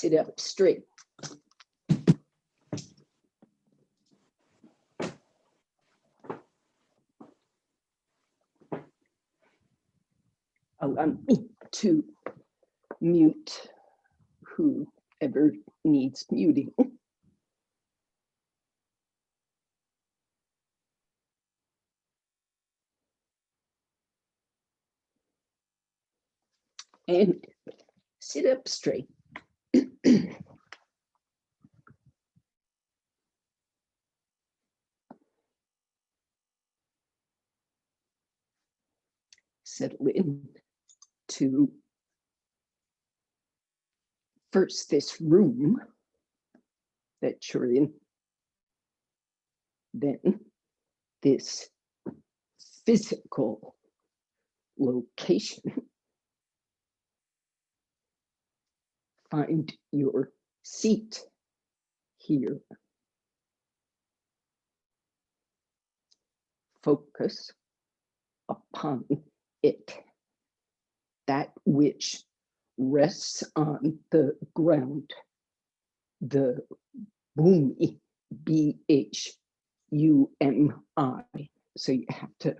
Sit up straight. Allow me to mute whoever needs muting. And sit up straight. Settle in to first this room that you're in, then this physical location. Find your seat here. Focus upon it, that which rests on the ground, the bhumi, B-H-U-M-I. So you have to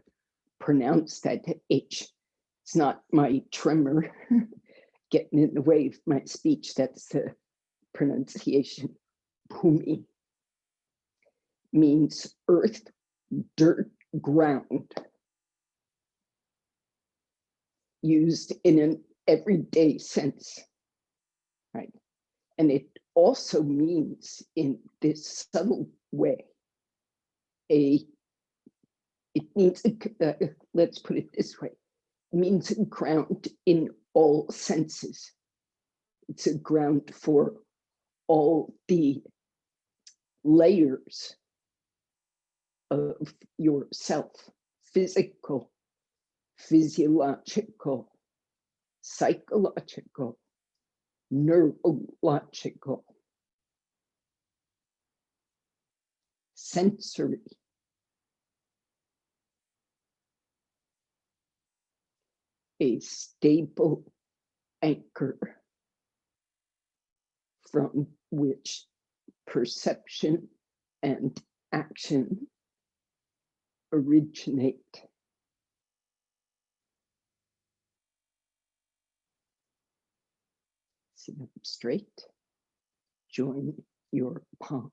pronounce that H. It's not my tremor getting in the way of my speech. That's the pronunciation. Bhumi means earth, dirt, ground, used in an everyday sense, right? And it also means, in this subtle way, it means, let's put it this way, it means a ground in all senses. It's a ground for all the layers of yourself: physical, physiological, psychological, neurological, sensory. A stable anchor from which perception and action originate. Sit up straight, join your palms.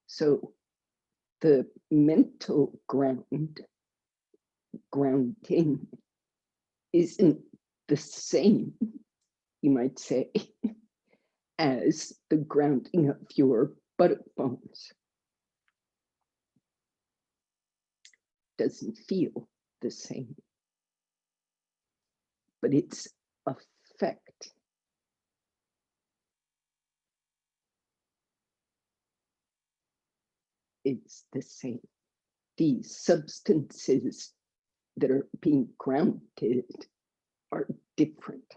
So the mental grounding isn't the same, you might say, as the grounding of your buttock bones. Doesn't feel the same, but its effect is the same. These substances that are being grounded are different.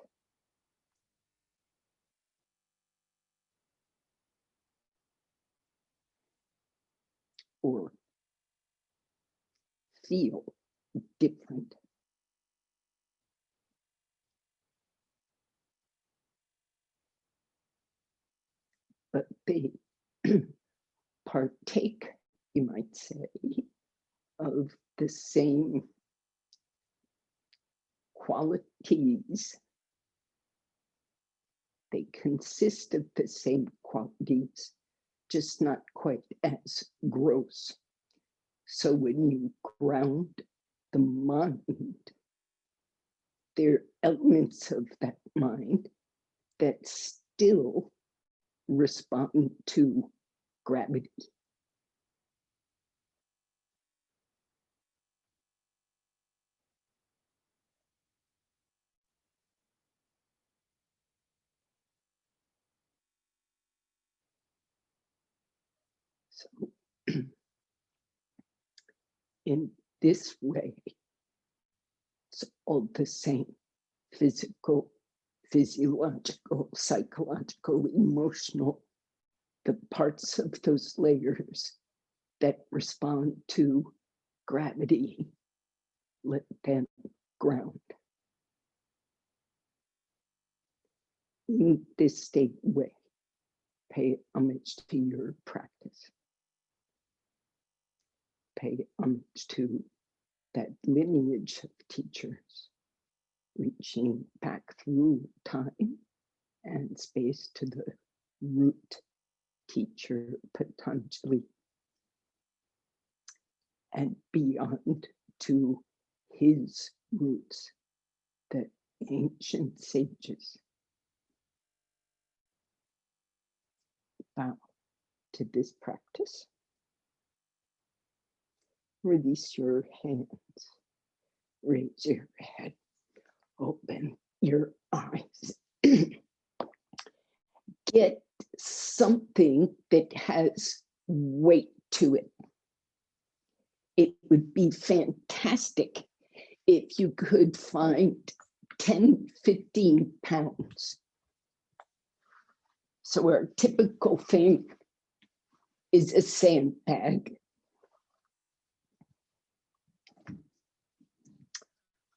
Or feel different. But they partake, you might say, of the same qualities. They consist of the same qualities, just not quite as gross. So when you ground the mind, there are elements of that mind that still respond to gravity. So in this way, it's all the same: physical, physiological, psychological, emotional, the parts of those layers that respond to gravity, let them ground. In this state way, pay homage to your practice. Pay homage to that lineage of teachers, reaching back through time and space to the root teacher, Patanjali, and beyond to his roots, the ancient sages. Bow to this practice. Release your hands. Raise your head. Open your eyes. Get something that has weight to it. It would be fantastic if you could find 10, 15 pounds. So our typical thing is a sandbag.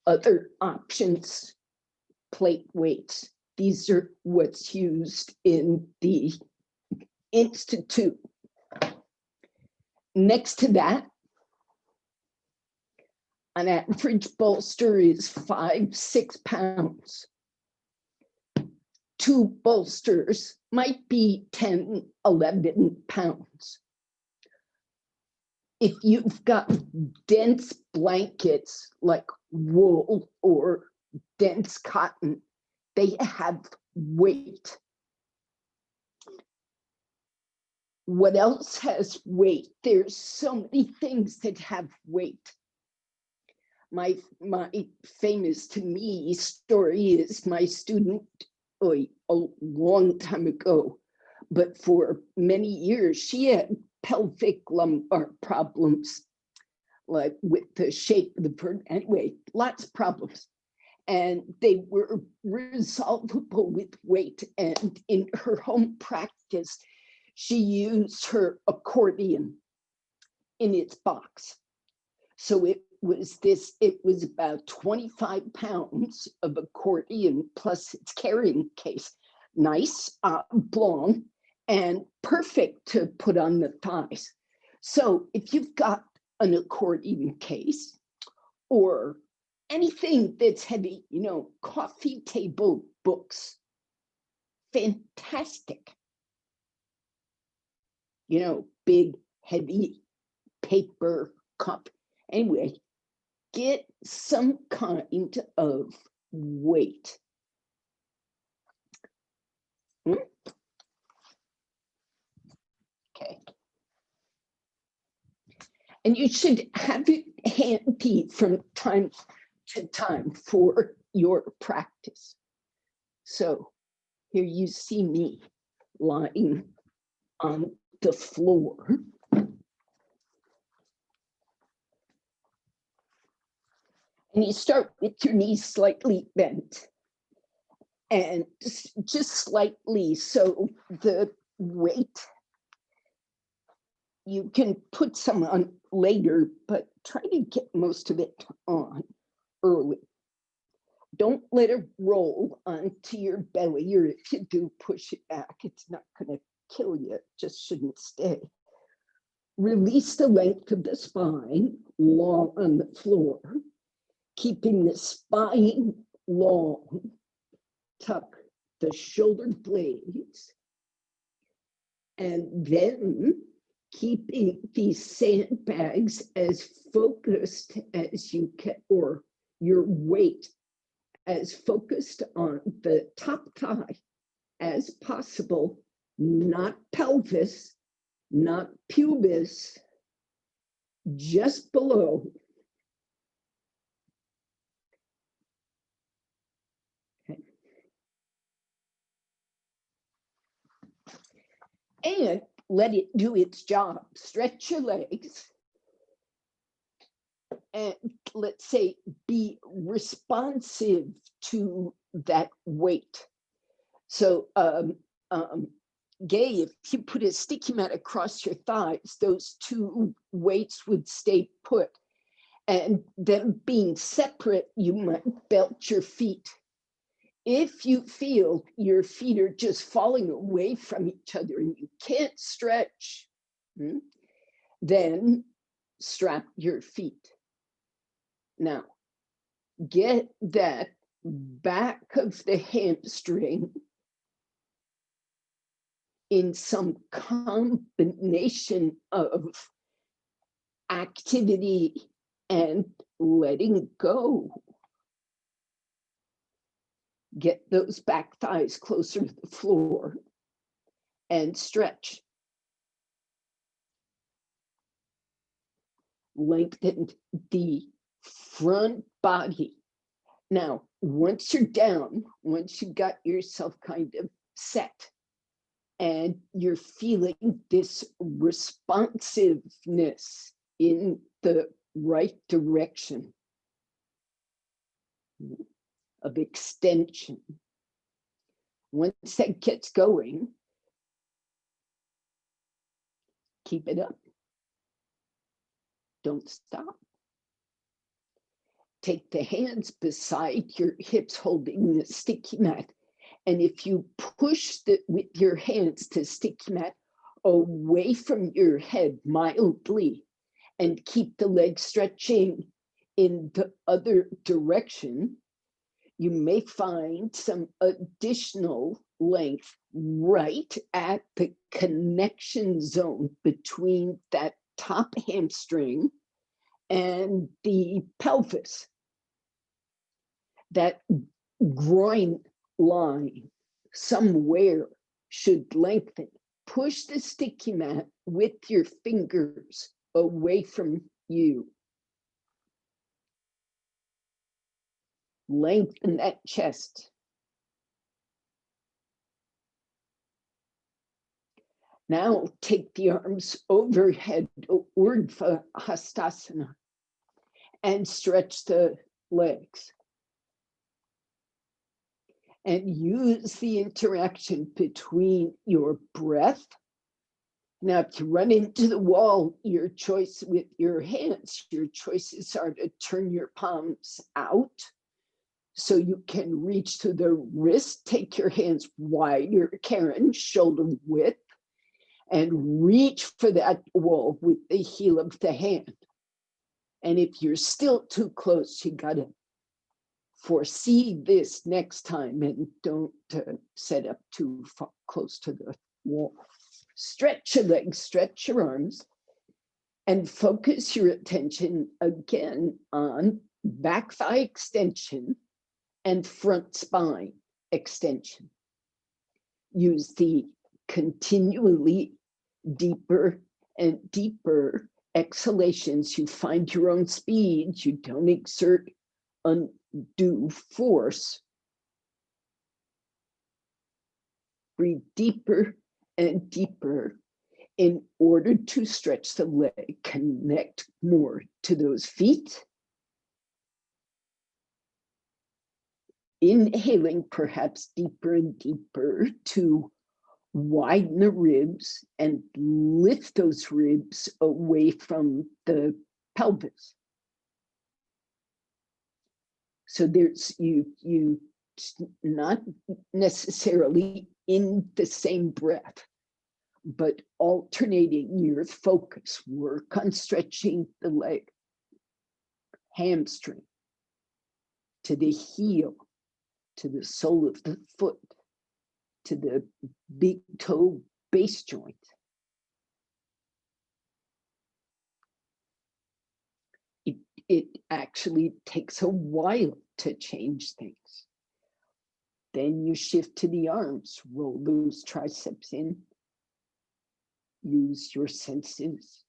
Other options, plate weights. These are what's used in the Institute. Next to that, an average bolster is 5-6 pounds. 2 bolsters might be 10-11 pounds. If you've got dense blankets like wool or dense cotton, they have weight. What else has weight? There's so many things that have weight. My famous to me story is my student, a long time ago, but for many years, she had pelvic lumbar problems, like with the shape of the bird. Anyway, lots of problems. And they were resolvable with weight. And in her home practice, she used her accordion in its box. So it was about 25 pounds of accordion plus its carrying case. Nice, long, and perfect to put on the thighs. So if you've got an accordion case or anything that's heavy, coffee table books, fantastic. Big, heavy paper cup. Anyway, get some kind of weight. Okay. And you should have it handy from time to time for your practice. So here you see me lying on the floor. And you start with your knees slightly bent and just slightly, so the weight, you can put some on later, but try to get most of it on early. Don't let it roll onto your belly, or if you do, push it back. It's not going to kill you, it just shouldn't stay. Release the length of the spine long on the floor, keeping the spine long. Tuck the shoulder blades, and then keeping these sandbags as focused as you can, or your weight as focused on the top thigh as possible, not pelvis, not pubis, just below. Okay. And let it do its job. Stretch your legs. And let's say be responsive to that weight. So Gay, if you put a sticky mat across your thighs, those two weights would stay put. And them being separate, you might belt your feet. If you feel your feet are just falling away from each other and you can't stretch, then strap your feet. Now, get that back of the hamstring in some combination of activity and letting go. Get those back thighs closer to the floor and stretch. Lengthen the front body. Now, once you're down, once you got yourself kind of set and you're feeling this responsiveness in the right direction of extension, once that gets going, keep it up. Don't stop. Take the hands beside your hips holding the sticky mat. And if you push with your hands to sticky mat away from your head mildly and keep the legs stretching in the other direction, you may find some additional length right at the connection zone between that top hamstring and the pelvis. That groin line somewhere should lengthen. Push the sticky mat with your fingers away from you. Lengthen that chest. Now take the arms overhead, Urdhva Hastasana, and stretch the legs. And use the interaction between your breath. Now, if you run into the wall, your choice with your hands, your choices are to turn your palms out so you can reach to the wrist. Take your hands wider, Karen, shoulder width, and reach for that wall with the heel of the hand. And if you're still too close, you got to foresee this next time and don't set up too far, close to the wall. Stretch your legs, stretch your arms, and focus your attention again on back thigh extension and front spine extension. Use the continually deeper and deeper exhalations. You find your own speed. You don't exert undue force. Breathe deeper and deeper in order to stretch the leg. Connect more to those feet. Inhaling perhaps deeper and deeper to widen the ribs and lift those ribs away from the pelvis. So there's you not necessarily in the same breath, but alternating your focus. Work on stretching the leg, hamstring, to the heel, to the sole of the foot, to the big toe base joint. It actually takes a while to change things. Then you shift to the arms, roll those triceps in, use your senses,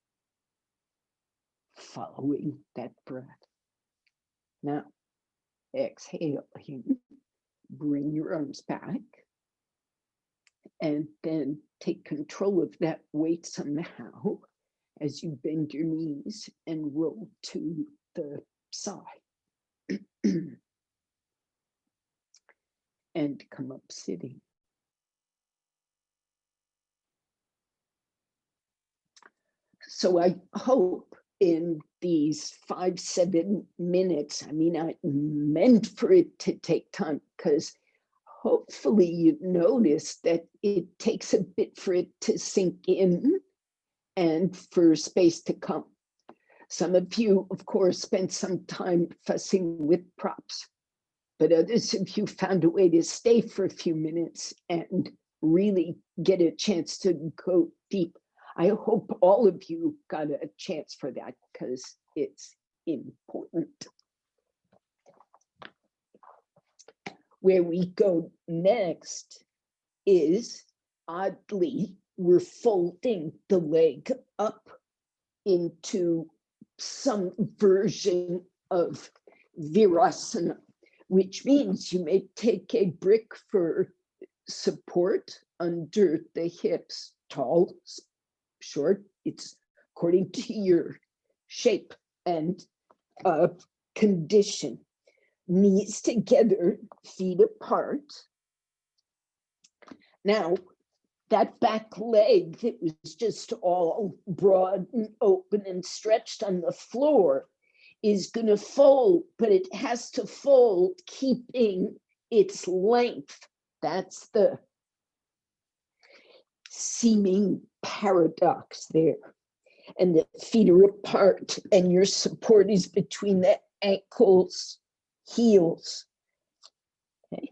following that breath. Now, exhale, bring your arms back, and then take control of that weight somehow as you bend your knees and roll to the side. And come up sitting. So I hope in these 5-7 minutes. I mean, I meant for it to take time because hopefully you've noticed that it takes a bit for it to sink in and for space to come. Some of you, of course, spent some time fussing with props, but others of you found a way to stay for a few minutes and really get a chance to go deep. I hope all of you got a chance for that because it's important. Where we go next is, oddly, we're folding the leg up into some version of virasana, which means you may take a brick for support under the hips, tall, short, it's according to your shape and condition. Knees together, feet apart. Now, that back leg that was just all broad and open and stretched on the floor is going to fold, but it has to fold keeping its length. That's the seeming paradox there. And the feet are apart and your support is between the ankles, heels. Okay.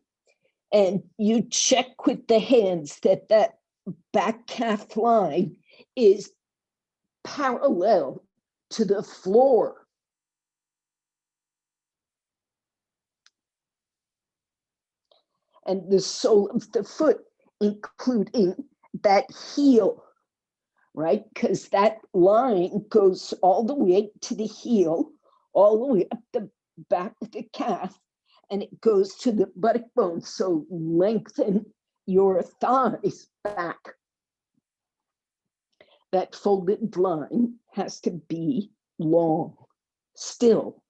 And you check with the hands that that back calf line is parallel to the floor. And the sole of the foot, including that heel, right? Because that line goes all the way to the heel, all the way up the back of the calf, and it goes to the buttock bone. So lengthen your thighs back. That folded line has to be long, still.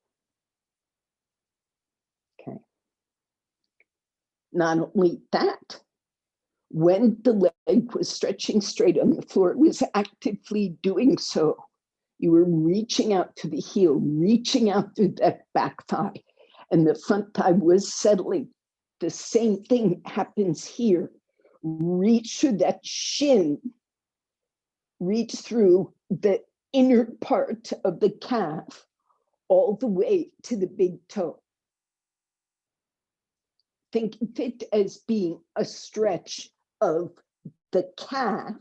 Okay. Not only that, when the leg was stretching straight on the floor, it was actively doing so. You were reaching out to the heel, reaching out through that back thigh, and the front thigh was settling. The same thing happens here. Reach through that shin, reach through the inner part of the calf, all the way to the big toe. Think of it as being a stretch of the calf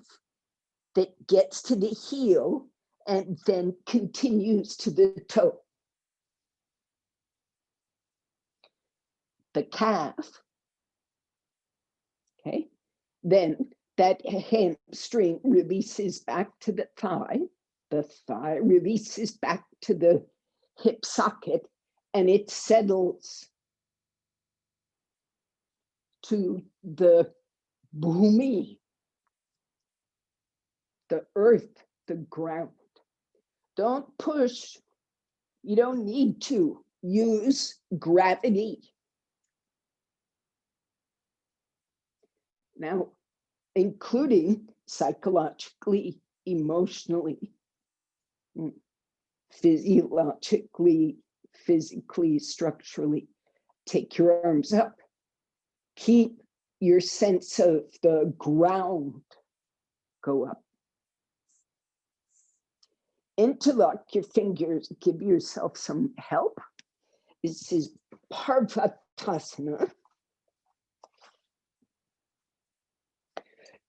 that gets to the heel and then continues to the toe. The calf, okay, then that hamstring releases back to the thigh releases back to the hip socket, and it settles to the bhumi, the earth, the ground. Don't push. You don't need to use gravity. Now, including psychologically, emotionally, physiologically, physically, structurally. Take your arms up. Keep your sense of the ground go up. Interlock your fingers, give yourself some help. This is Parvatasana.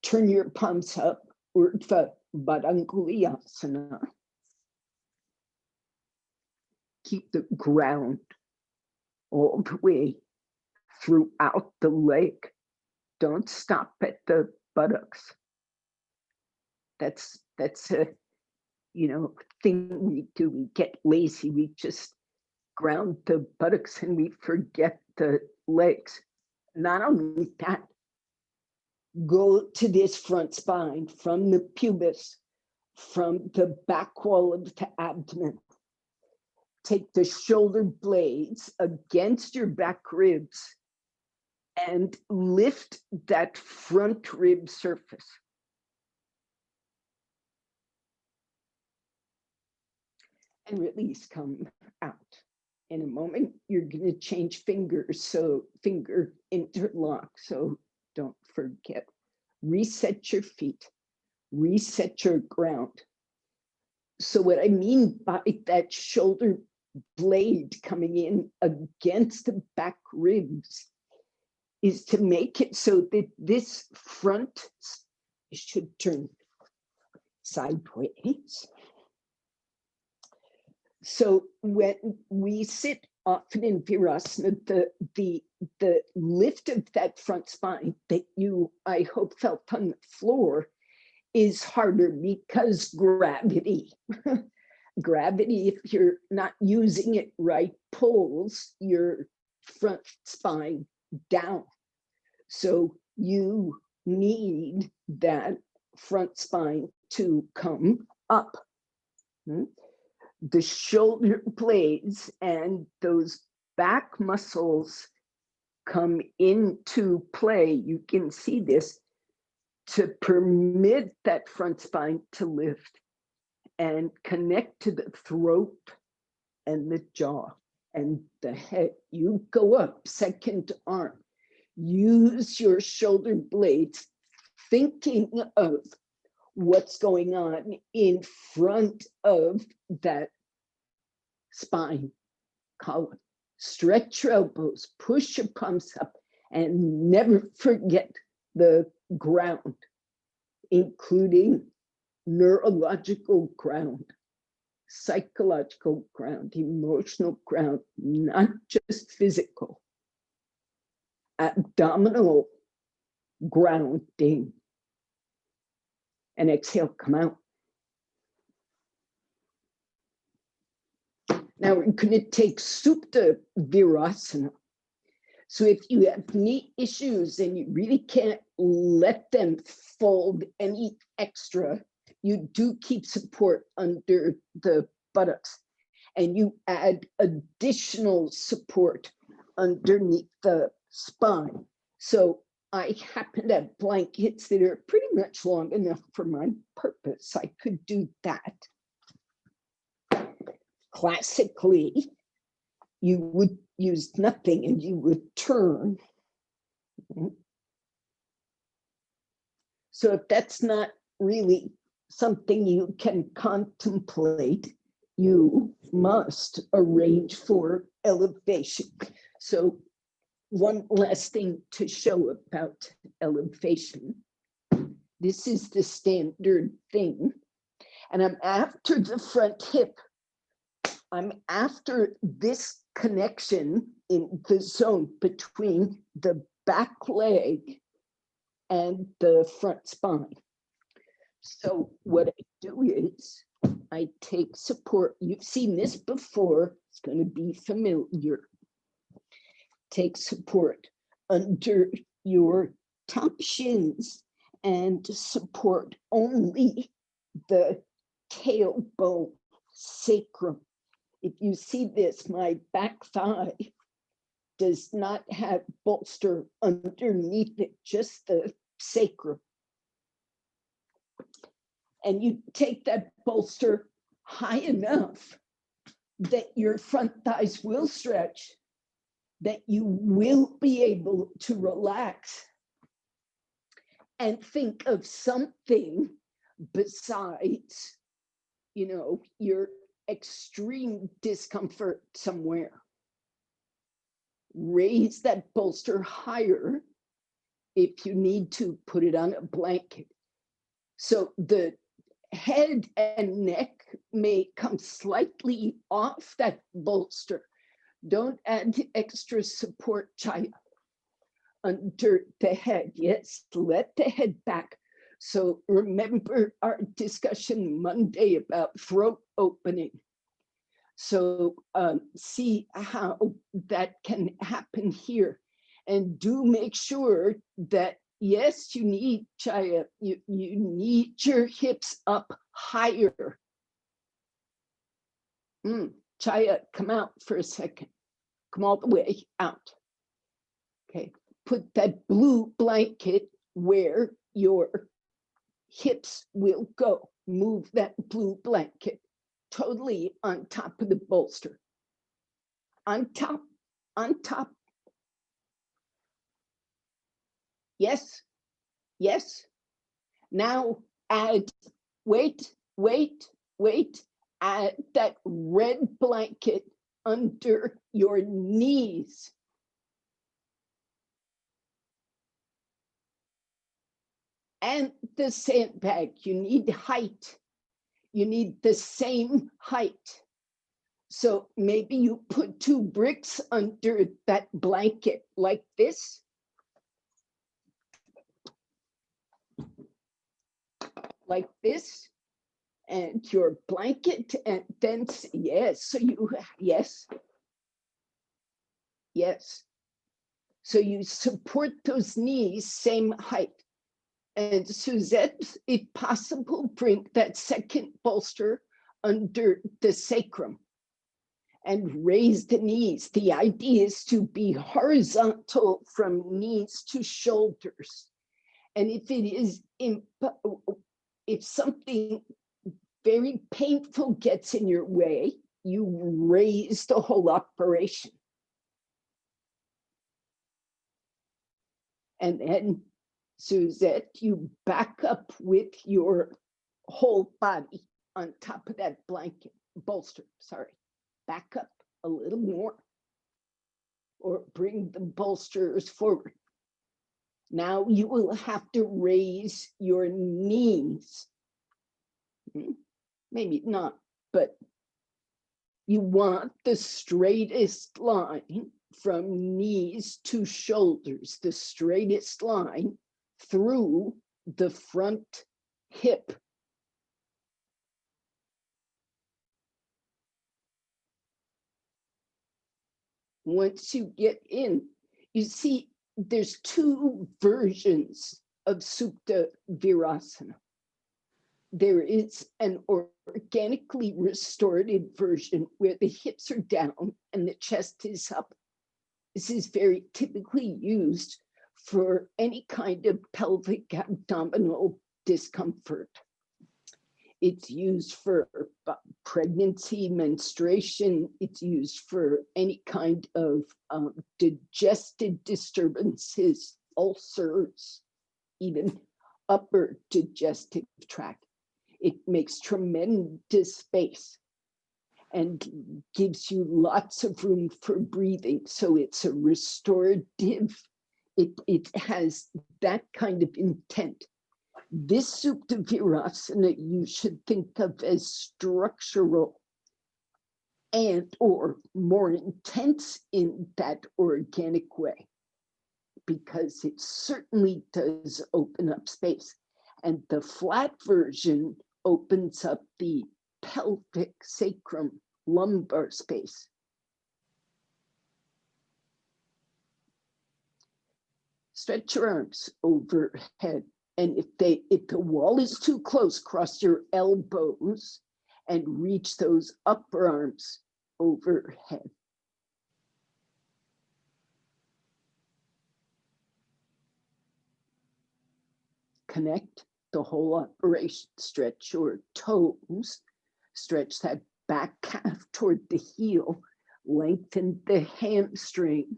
Turn your palms up, Urdhva Badanguliasana. Keep the ground all the way throughout the leg. Don't stop at the buttocks. That's a thing we do. We get lazy. We just ground the buttocks and we forget the legs. Not only that, go to this front spine from the pubis, from the back wall of the abdomen. Take the shoulder blades against your back ribs and lift that front rib surface. and release, come out. In a moment, you're going to change fingers, so finger interlock, so don't forget. Reset your feet, reset your ground. So what I mean by that shoulder blade coming in against the back ribs is to make it so that this front should turn sideways. So when we sit often in Virasana, the lift of that front spine that you, I hope, felt on the floor is harder because gravity. Gravity, if you're not using it right, pulls your front spine down. So you need that front spine to come up. The shoulder blades and those back muscles come into play. You can see this to permit that front spine to lift and connect to the throat and the jaw and the head. You go up, second arm. Use your shoulder blades, thinking of what's going on in front of that spine column. Stretch your elbows, push your palms up, and never forget the ground, including neurological ground, psychological ground, emotional ground, not just physical. Abdominal grounding. And exhale, come out. Now we're going to take Supta Virasana. So if you have knee issues and you really can't let them fold any extra, you do keep support under the buttocks, and you add additional support underneath the spine. So I happen to have blankets that are pretty much long enough for my purpose. I could do that. Classically, you would use nothing and you would turn. So if that's not really something you can contemplate, you must arrange for elevation. So one last thing to show about elevation. This is the standard thing. And I'm after the front hip. I'm after this connection in the zone between the back leg and the front spine. So what I do is I take support. You've seen this before. It's going to be familiar. Take support under your top shins and support only the tailbone, sacrum. If you see this, my back thigh does not have bolster underneath it, just the sacrum. And you take that bolster high enough that your front thighs will stretch, that you will be able to relax and think of something besides, your extreme discomfort somewhere. Raise that bolster higher. If you need to, put it on a blanket. So the head and neck may come slightly off that bolster. Don't add extra support, Chaya, under the head. Yes, let the head back. So remember our discussion Monday about throat opening. So see how that can happen here. And do make sure that, yes, you need, Chaya, you need your hips up higher. Chaya, come out for a second. Come all the way out. Okay, put that blue blanket where your hips will go. Move that blue blanket totally on top of the bolster. On top, on top. Yes, yes. Now add, wait, add that red blanket under your knees. And the sandbag, you need height. You need the same height. So maybe you put 2 bricks under that blanket like this. Like this. And your blanket, and then, yes, so you, yes. Yes. So you support those knees, same height. And Suzette, if possible, bring that second bolster under the sacrum and raise the knees. The idea is to be horizontal from knees to shoulders. And if it is, if something very painful gets in your way, you raise the whole operation. And then, Suzette, you back up with your whole body on top of that blanket, bolster, sorry. Back up a little more, or bring the bolsters forward. Now you will have to raise your knees. Maybe not, but you want the straightest line from knees to shoulders, the straightest line through the front hip. Once you get in, you see there's 2 versions of Supta Virasana. There is an organically restorative version where the hips are down and the chest is up. This is very typically used for any kind of pelvic abdominal discomfort. It's used for pregnancy, menstruation. It's used for any kind of digestive disturbances, ulcers, even upper digestive tract. It makes tremendous space and gives you lots of room for breathing. So it's a restorative, it has that kind of intent. This Supta Virasana you should think of as structural and or more intense in that organic way, because it certainly does open up space. And the flat version opens up the pelvic sacrum lumbar space. Stretch your arms overhead. And if the wall is too close, cross your elbows and reach those upper arms overhead. Connect the whole operation. Stretch your toes, stretch that back calf toward the heel, lengthen the hamstring.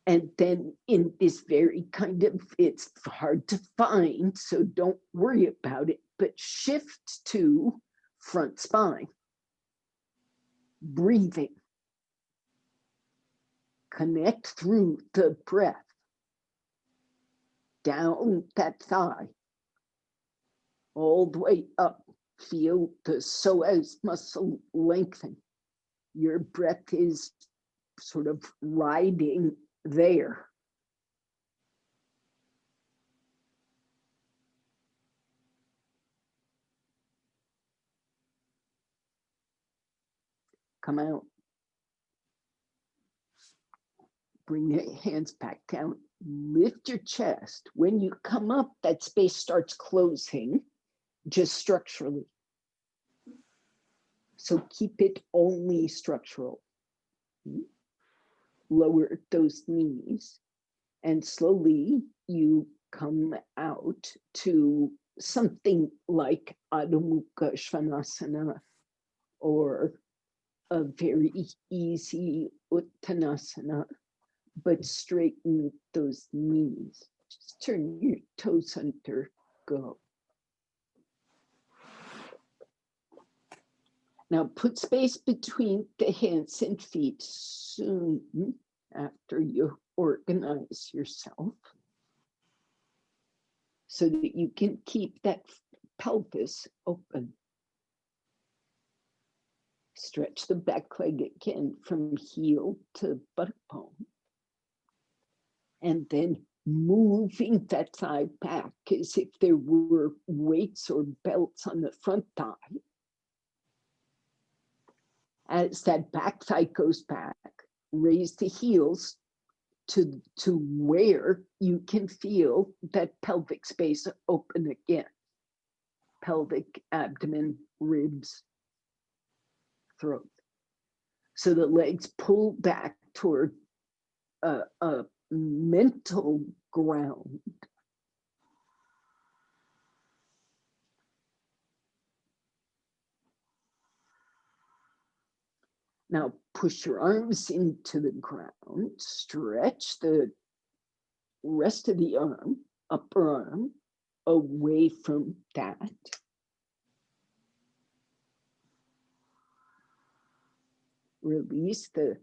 And then in this very kind of, it's hard to find, so don't worry about it, but shift to front spine. Breathing. Connect through the breath. Down that thigh. All the way up. Feel the psoas muscle lengthen. Your breath is sort of riding there. Come out. Bring your hands back down. Lift your chest. When you come up, that space starts closing, just structurally. So keep it only structural. Lower those knees, and slowly you come out to something like Adho Mukha Svanasana. or a very easy Uttanasana, but straighten those knees. Just turn your toes under, go. Now put space between the hands and feet soon after you organize yourself, so that you can keep that pelvis open. Stretch the back leg again from heel to butt bone. And then moving that thigh back as if there were weights or belts on the front thigh. As that back thigh goes back, raise the heels to where you can feel that pelvic space open again. Pelvic, abdomen, ribs, throat. So the legs pull back toward a mental ground. Now push your arms into the ground, stretch the rest of the arm, upper arm, away from that. Release the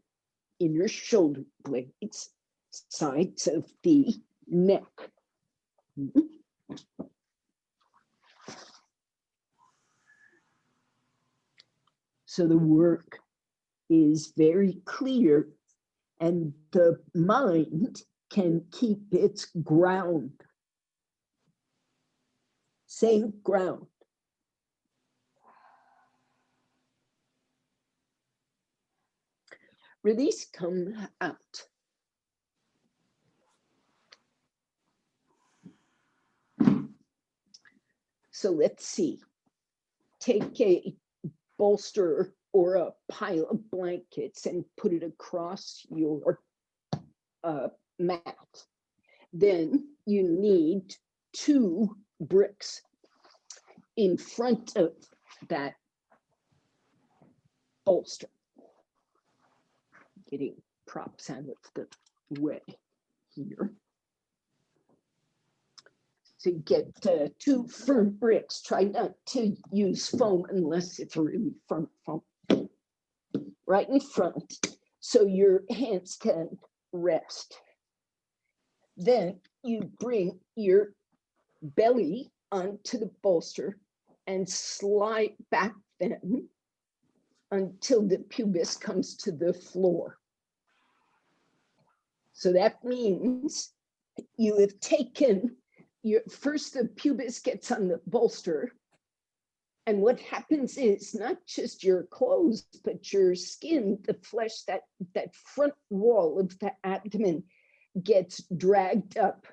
inner shoulder blades, sides of the neck. So the work is very clear, and the mind can keep its ground. Same ground. Release, come out. So let's see. Take a bolster or a pile of blankets and put it across your mat. Then you need 2 bricks in front of that bolster. Getting props out of the way here. So you get 2 firm bricks. Try not to use foam unless it's really firm foam. Right in front, so your hands can rest. Then you bring your belly onto the bolster and slide back then until the pubis comes to the floor. So that means you have taken first the pubis gets on the bolster, and what happens is not just your clothes, but your skin, the flesh, that front wall of the abdomen gets dragged up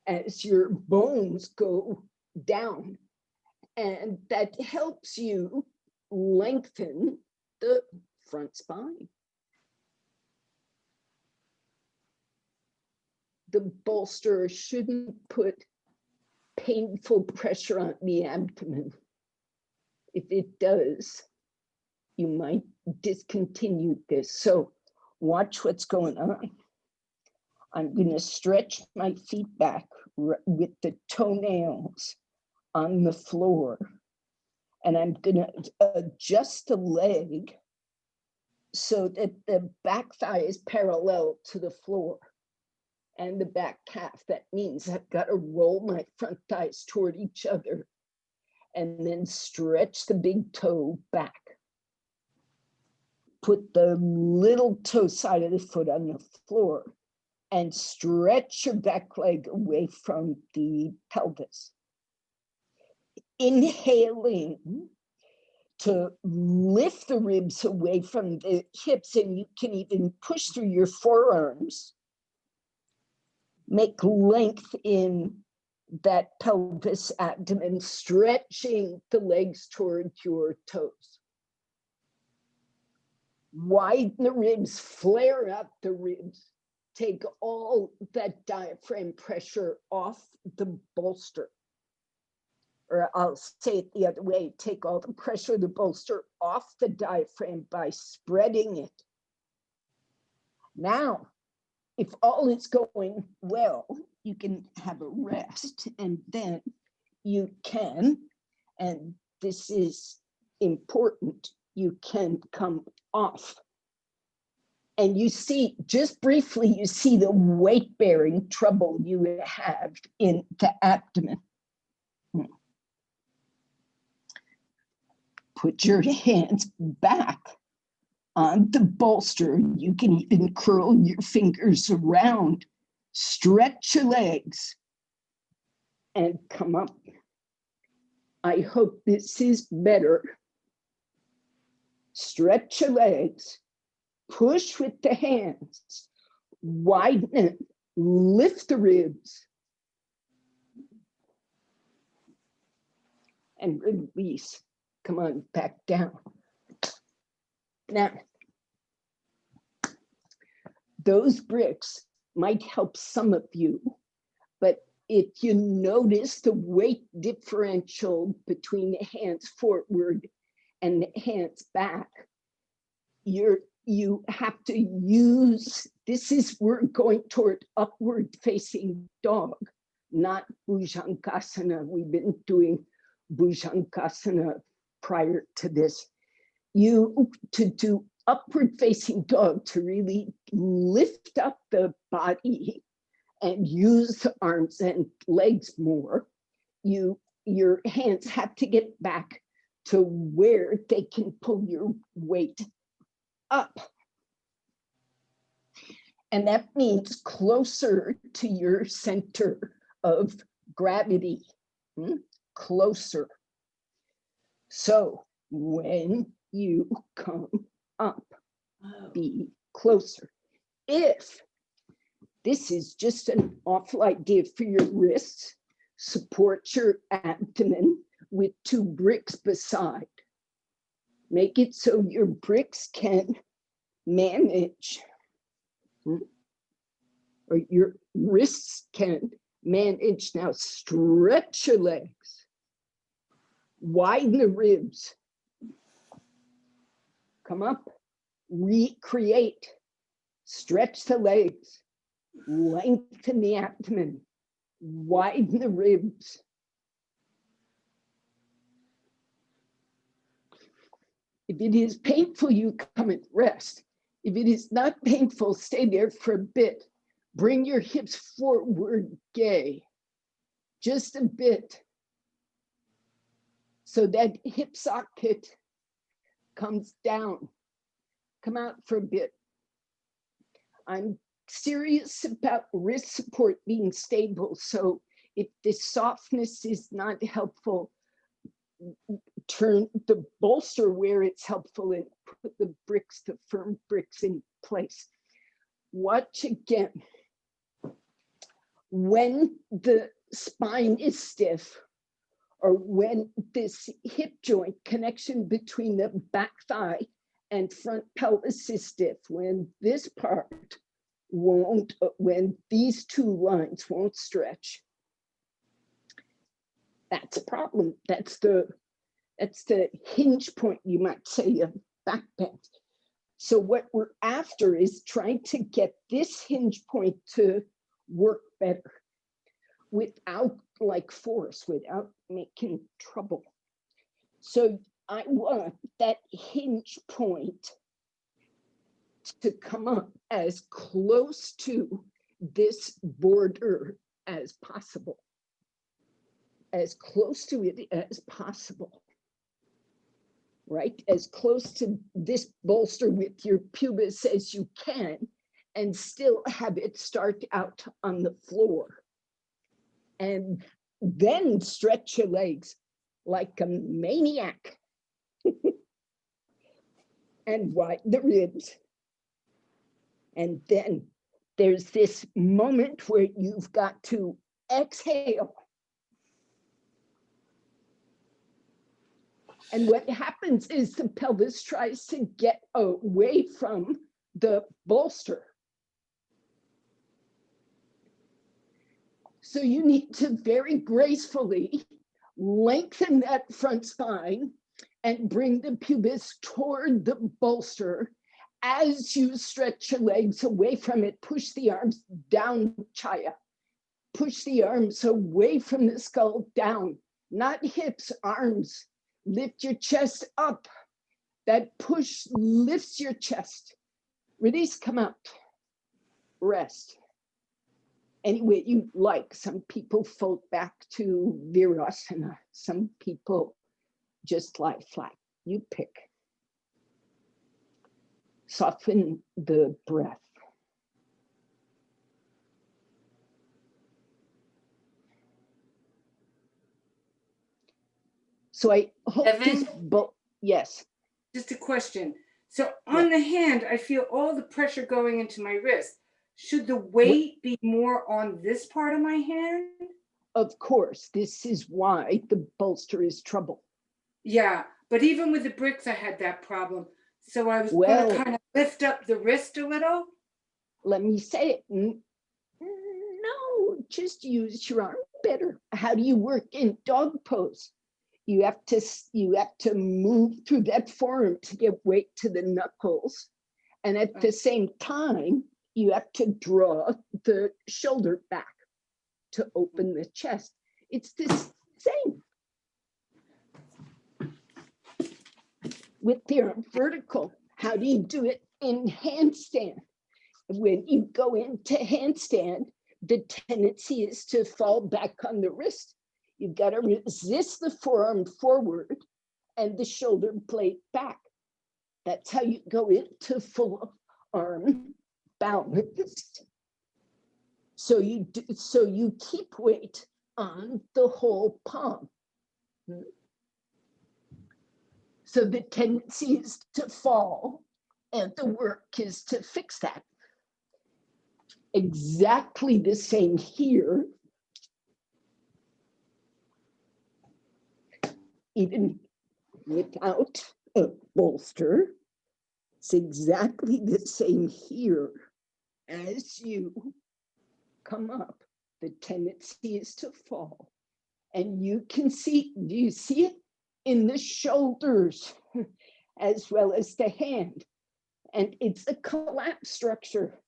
as your bones go down, and that helps you lengthen the front spine. The bolster shouldn't put painful pressure on the abdomen. If it does, you might discontinue this. So watch what's going on. I'm going to stretch my feet back with the toenails on the floor. And I'm going to adjust the leg so that the back thigh is parallel to the floor and the back calf. That means I've got to roll my front thighs toward each other and then stretch the big toe back. Put the little toe side of the foot on the floor and stretch your back leg away from the pelvis. Inhaling to lift the ribs away from the hips, and you can even push through your forearms. Make length in that pelvis, abdomen, stretching the legs toward your toes. Widen the ribs, flare up the ribs. Take all that diaphragm pressure off the bolster. or I'll say it the other way, take all the pressure of the bolster off the diaphragm by spreading it. Now, if all is going well, you can have a rest, and then you can, and this is important, you can come off. And you see, just briefly, you see the weight-bearing trouble you have in the abdomen. Put your hands back on the bolster. You can even curl your fingers around. Stretch your legs and come up. I hope this is better. Stretch your legs. Push with the hands. Widen it. Lift the ribs. And release. Come on, back down. Now, those bricks might help some of you, but if you notice the weight differential between the hands forward and the hands back, you have to use, we're going toward upward facing dog, not Bhujangasana. We've been doing Bhujangasana prior to this. To do upward facing dog, to really lift up the body and use the arms and legs more, your hands have to get back to where they can pull your weight up. And that means closer to your center of gravity, closer. So when you come up, be closer. If this is just an awful idea for your wrists, support your abdomen with 2 bricks beside. Make it so your bricks can manage, or your wrists can manage. Now stretch your legs, widen the ribs, come up, recreate, stretch the legs, lengthen the abdomen, widen the ribs. If it is painful, you come and rest. If it is not painful, stay there for a bit. Bring your hips forward, gay, just a bit. So that hip socket comes down. Come out for a bit. I'm serious about wrist support being stable. So if this softness is not helpful, turn the bolster where it's helpful and put the bricks, the firm bricks in place. Watch again. When the spine is stiff, or when this hip joint connection between the back thigh and front pelvis is stiff, when this part won't, when these 2 lines won't stretch, that's a problem. That's the hinge point, you might say, of back bend. So what we're after is trying to get this hinge point to work better without force, without making trouble. So I want that hinge point to come up as close to this border as possible, as close to it as possible, right? As close to this bolster with your pubis as you can, and still have it start out on the floor. And then stretch your legs like a maniac and widen the ribs. And then there's this moment where you've got to exhale. And what happens is the pelvis tries to get away from the bolster. So you need to very gracefully Lengthen that front spine and bring the pubis toward the bolster. As you stretch your legs away from it, push the arms down, Chaya. Push the arms away from the skull, down, not hips, arms. Lift your chest up. That push lifts your chest. Release, come out. Rest. Any way you like. Some people fold back to Virasana. Some people just lie flat. You pick. Soften the breath. So I hope Devon, yes. Just a question. So on the hand, I feel all the pressure going into my wrist. Should the weight be more on this part of my hand? Of course, this is why the bolster is trouble. Yeah, but even with the bricks, I had that problem. So I was going to kind of lift up the wrist a little. Let me say it. No, just use your arm better. How do you work in dog pose? You have to move through that forearm to get weight to the knuckles. And at the same time, you have to draw the shoulder back to open the chest. It's the same. With the arm vertical, how do you do it in handstand? When you go into handstand, the tendency is to fall back on the wrist. You've got to resist the forearm forward and the shoulder blade back. That's how you go into full arm balance. So you keep weight on the whole palm. So the tendency is to fall, and the work is to fix that. Exactly the same here. Even without a bolster, it's exactly the same here. As you come up, the tendency is to fall. And you can see, do you see it? In the shoulders, as well as the hand. And it's a collapse structure.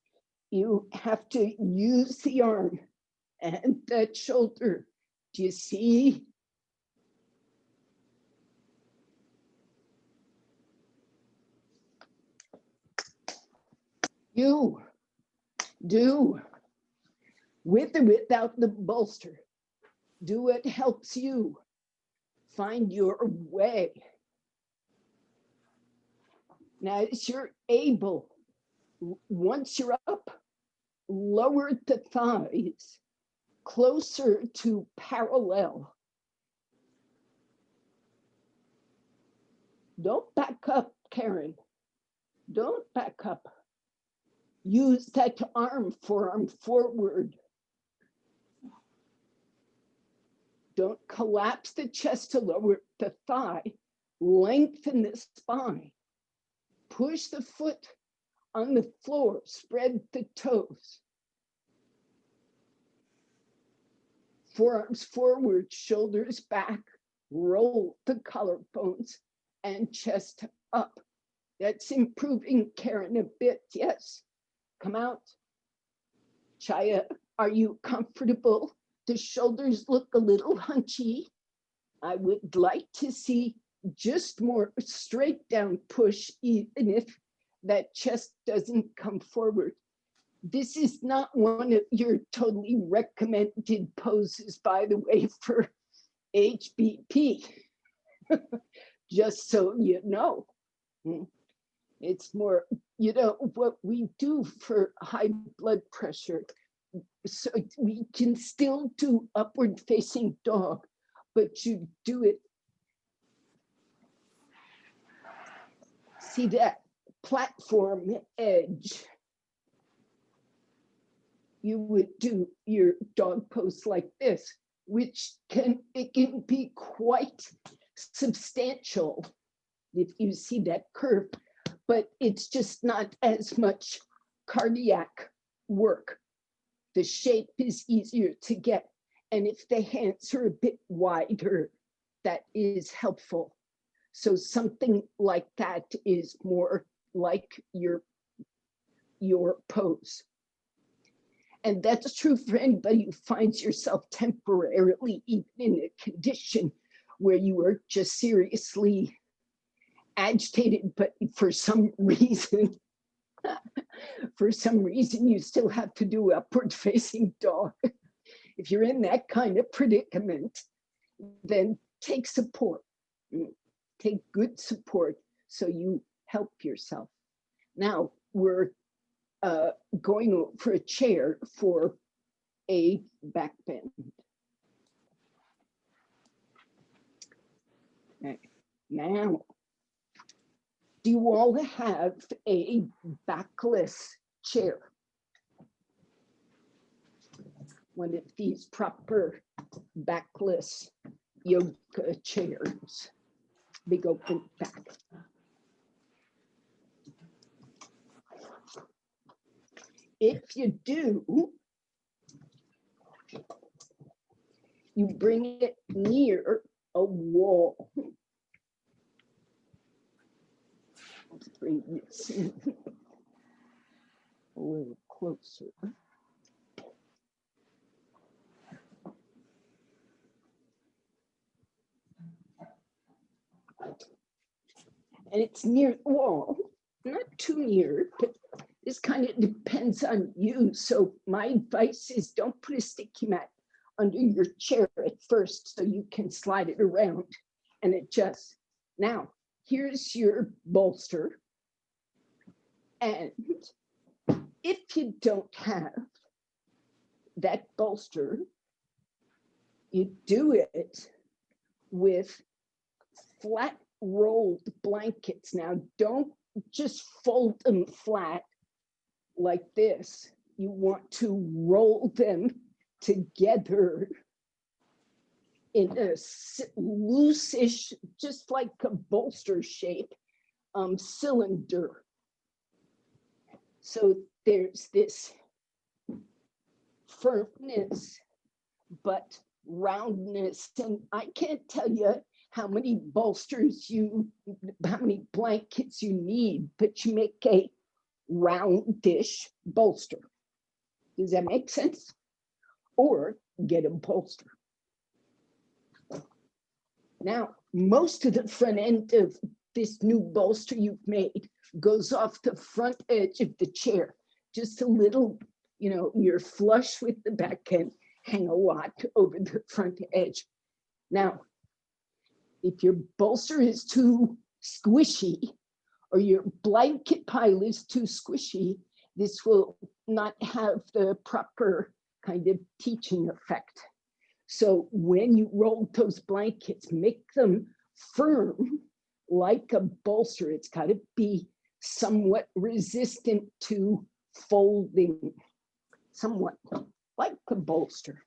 You have to use the arm and that shoulder. Do you see? You do, with or without the bolster, do what helps you find your way. Now, as you're able, once you're up, lower the thighs closer to parallel. Don't back up, Karen. Don't back up. Use that forearm forward. Don't collapse the chest to lower the thigh. Lengthen the spine. Push the foot on the floor. Spread the toes. Forearms forward, shoulders back. Roll the collarbones and chest up. That's improving, Karen, a bit. Yes. Come out. Chaya, are you comfortable? The shoulders look a little hunchy. I would like to see just more straight down push, even if that chest doesn't come forward. This is not one of your totally recommended poses, by the way, for HBP. Just so you know. It's more, what we do for high blood pressure. So we can still do upward facing dog, but you do it. See that platform edge? You would do your dog pose like this, which can be quite substantial if you see that curve, but it's just not as much cardiac work. The shape is easier to get. And if the hands are a bit wider, that is helpful. So something like that is more like your pose. And that's true for anybody who finds yourself temporarily even in a condition where you are just seriously agitated, but for some reason, you still have to do upward facing dog. If you're in that kind of predicament, then take support. Take good support so you help yourself. Now we're going for a chair for a back bend. Okay. Now, do you all have a backless chair? One of these proper backless yoga chairs, big open back. If you do, you bring it near a wall. Let's bring this in a little closer. And it's near the wall, not too near, but this kind of depends on you. So my advice is don't put a sticky mat under your chair at first so you can slide it around and adjust. Now, here's your bolster. And if you don't have that bolster, you do it with flat rolled blankets. Now, don't just fold them flat like this. You want to roll them together in a loose-ish, just like a bolster shape, cylinder. So there's this firmness, but roundness. And I can't tell you how many blankets you need, but you make a roundish bolster. Does that make sense? Or get a bolster. Now, most of the front end of this new bolster you've made goes off the front edge of the chair, just a little, you're flush with the back end, hang a lot over the front edge. Now, if your bolster is too squishy or your blanket pile is too squishy, this will not have the proper kind of teaching effect. So when you roll those blankets, make them firm like a bolster. It's got to be somewhat resistant to folding, somewhat like a bolster.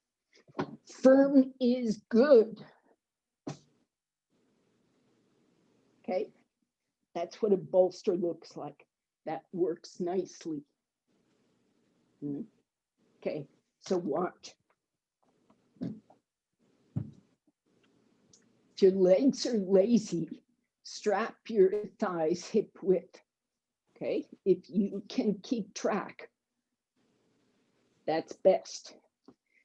Firm is good. Okay, that's what a bolster looks like. That works nicely. Okay, so watch. If your legs are lazy, strap your thighs hip width. Okay, if you can keep track, that's best.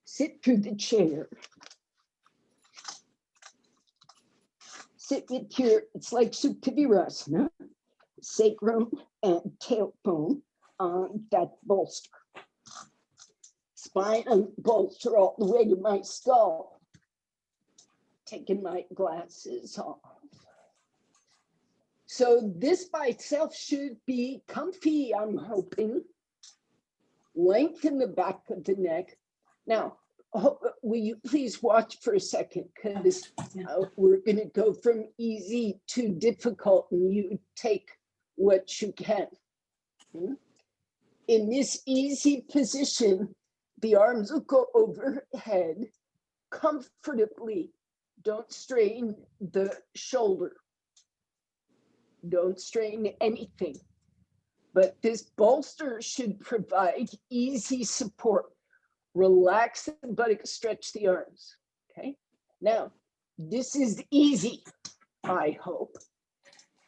Sit through the chair. Sit with it's like Supta Virasana, sacrum and tailbone on that bolster. Spine and bolster all the way to my skull. Taking my glasses off. So this by itself should be comfy, I'm hoping. Lengthen the back of the neck. Now, will you please watch for a second, because we're going to go from easy to difficult, and you take what you can. In this easy position, the arms will go overhead comfortably. Don't strain the shoulder. Don't strain anything. But this bolster should provide easy support. Relax the buttock, stretch the arms. Okay. Now, This is easy, I hope.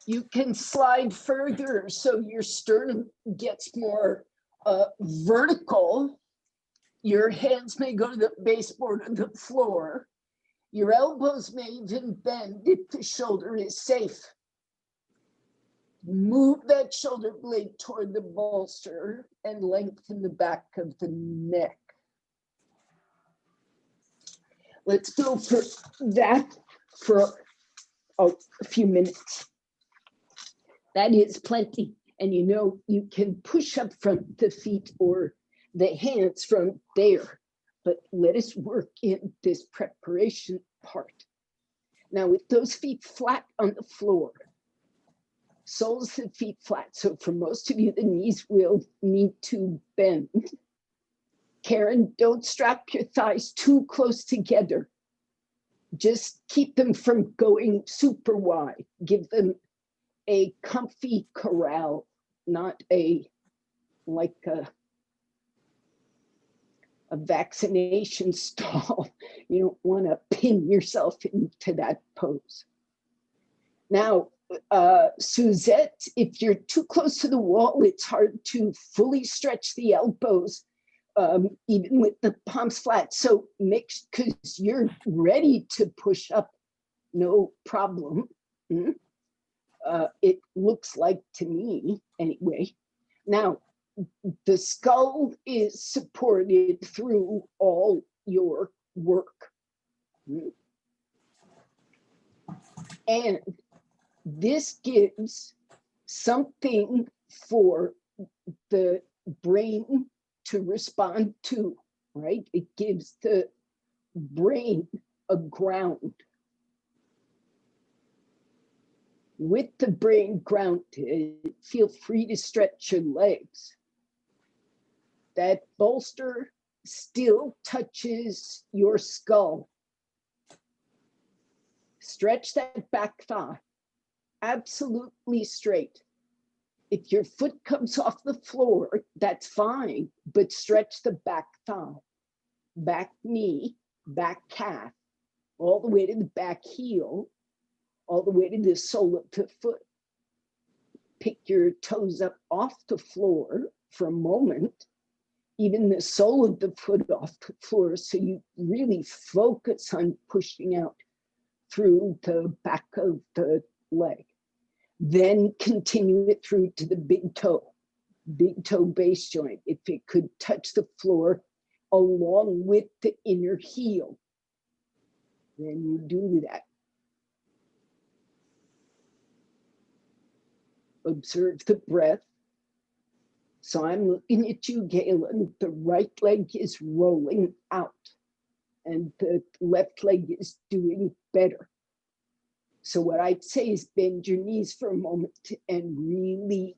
You can slide further so your sternum gets more vertical. Your hands may go to the baseboard of the floor. Your elbows may even bend if the shoulder is safe. Move that shoulder blade toward the bolster and lengthen the back of the neck. Let's go for that for a few minutes. That is plenty. And you know, you can push up from the feet or the hands from there, but let us work in this preparation part. Now, with those feet flat on the floor, soles of the feet flat. So for most of you, the knees will need to bend. Karen, don't strap your thighs too close together. Just keep them from going super wide. Give them a comfy corral, not like a vaccination stall. You don't want to pin yourself into that pose. Now, Suzette, if you're too close to the wall, it's hard to fully stretch the elbows, even with the palms flat. So make, because you're ready to push up, no problem. It looks like to me, anyway. Now, the skull is supported through all your work. And this gives something for the brain to respond to, right? It gives the brain a ground. With the brain grounded, feel free to stretch your legs. That bolster still touches your skull. Stretch that back thigh, absolutely straight. If your foot comes off the floor, that's fine, but stretch the back thigh, back knee, back calf, all the way to the back heel, all the way to the sole of the foot. Pick your toes up off the floor for a moment, even the sole of the foot off the floor, so you really focus on pushing out through the back of the leg. Then continue it through to the big toe base joint. If it could touch the floor along with the inner heel, then you do that. Observe the breath. So I'm looking at you, Galen. The right leg is rolling out and the left leg is doing better. So what I'd say is bend your knees for a moment and really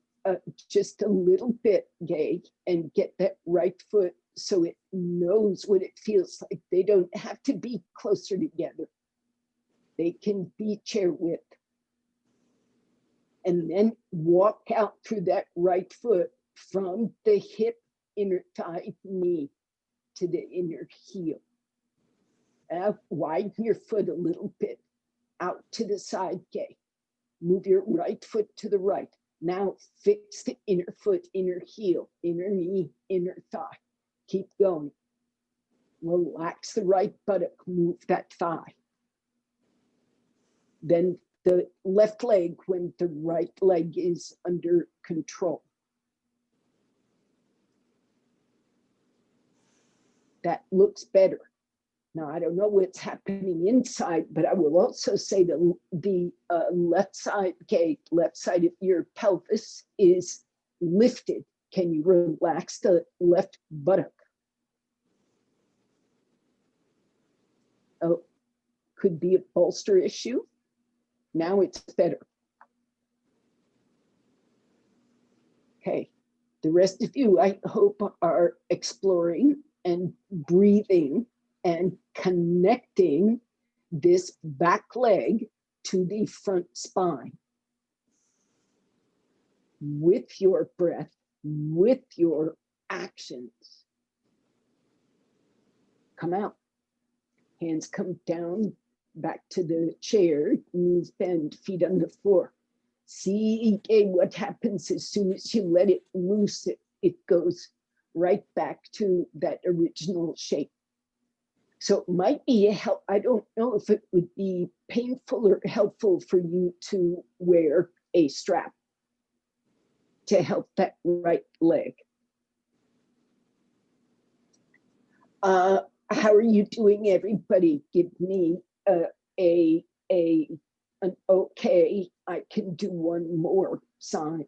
just a little bit, Gay, and get that right foot so it knows what it feels like. They don't have to be closer together. They can be chair width. And then walk out through that right foot from the hip, inner thigh, knee to the inner heel. Widen your foot a little bit out to the side, Gay. Move your right foot to the right. Now fix the inner foot, inner heel, inner knee, inner thigh. Keep going. Relax the right buttock, move that thigh. Then the left leg when the right leg is under control. That looks better. Now, I don't know what's happening inside, but I will also say the left side, okay, left side of your pelvis is lifted. Can you relax the left buttock? Oh, could be a bolster issue. Now it's better. Okay, the rest of you, I hope, are exploring and breathing and connecting this back leg to the front spine with your breath, with your actions. Come out. Hands come down back to the chair, knees bend, feet on the floor. See what happens as soon as you let it loose, it goes right back to that original shape. So it might be a help. I don't know if it would be painful or helpful for you to wear a strap to help that right leg. How are you doing, everybody? Give me an okay, I can do one more sign.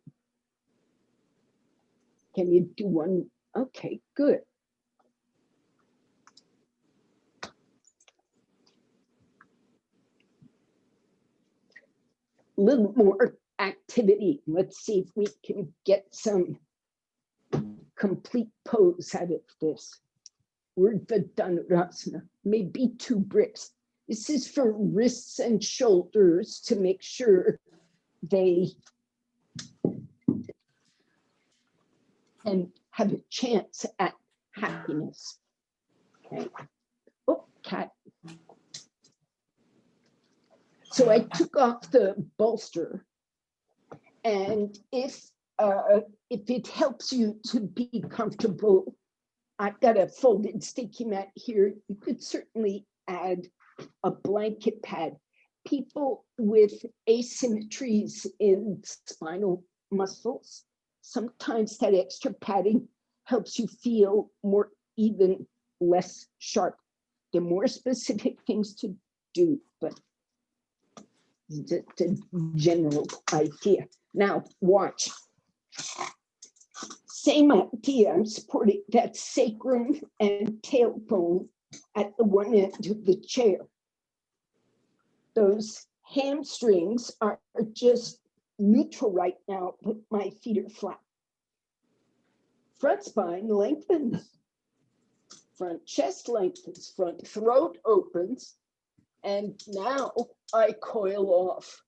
Can you do one? Okay, good. A little more activity. Let's see if we can get some complete pose out of this. Urdhva Dhanurasana, maybe 2 bricks. This is for wrists and shoulders to make sure they can have a chance at happiness. Okay. Oh, cat. So I took off the bolster, and if it helps you to be comfortable, I've got a folded sticky mat here. You could certainly add a blanket pad. People with asymmetries in spinal muscles, sometimes that extra padding helps you feel more even, less sharp. There are more specific things to do, but just a general idea. Now, watch. Same idea. I'm supporting that sacrum and tailbone at the one end of the chair. Those hamstrings are just neutral right now, but my feet are flat. Front spine lengthens. Front chest lengthens. Front throat opens. And now I coil off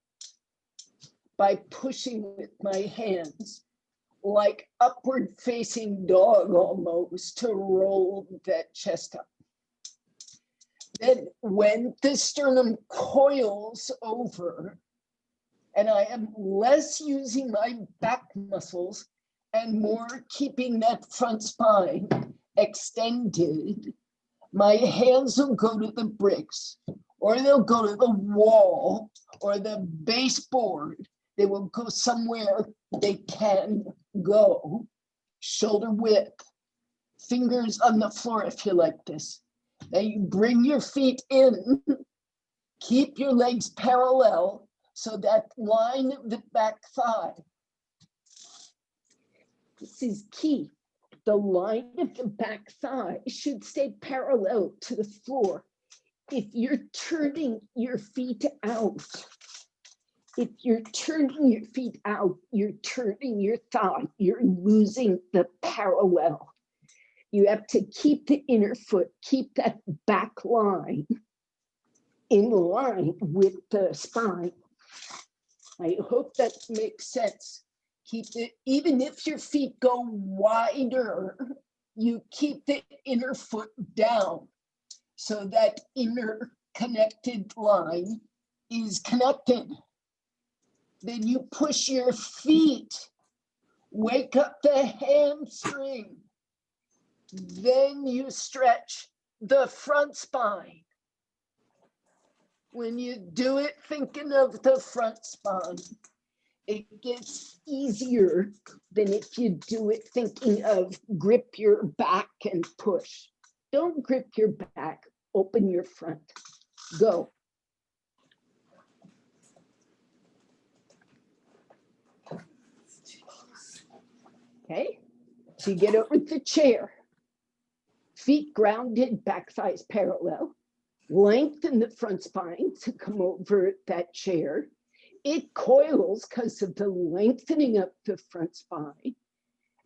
by pushing with my hands, like upward facing dog almost, to roll that chest up. Then when the sternum coils over and I am less using my back muscles and more keeping that front spine extended, my hands will go to the bricks, or they'll go to the wall or the baseboard. They will go somewhere they can go. Shoulder width, fingers on the floor if you like this. Now you bring your feet in, keep your legs parallel, so that line of the back thigh. This is key. The line of the back thigh should stay parallel to the floor. If you're turning your feet out, you're turning your thigh, you're losing the parallel. You have to keep the inner foot, keep that back line in line with the spine. I hope that makes sense. Keep it, even if your feet go wider, you keep the inner foot down so that inner connected line is connected. Then you push your feet, wake up the hamstring. Then you stretch the front spine. When you do it thinking of the front spine, it gets easier than if you do it thinking of grip your back and push. Don't grip your back, open your front. Go. Okay, so you get over the chair. Feet grounded, back thighs parallel. Lengthen the front spine to come over that chair. It coils because of the lengthening of the front spine.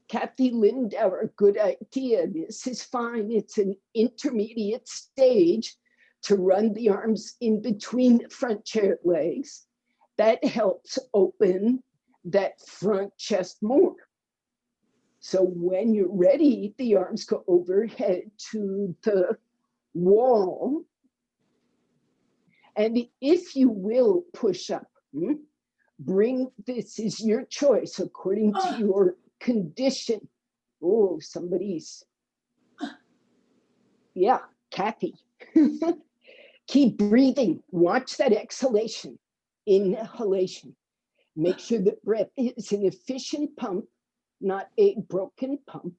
Kathy Lindauer, good idea. This is fine. It's an intermediate stage to run the arms in between the front chair legs. That helps open that front chest more. So when you're ready, the arms go overhead to the wall. And if you will push up, bring, this is your choice according to your condition. Oh, somebody's, yeah, Kathy. Keep breathing. Watch that exhalation, inhalation. Make sure that breath is an efficient pump, not a broken pump.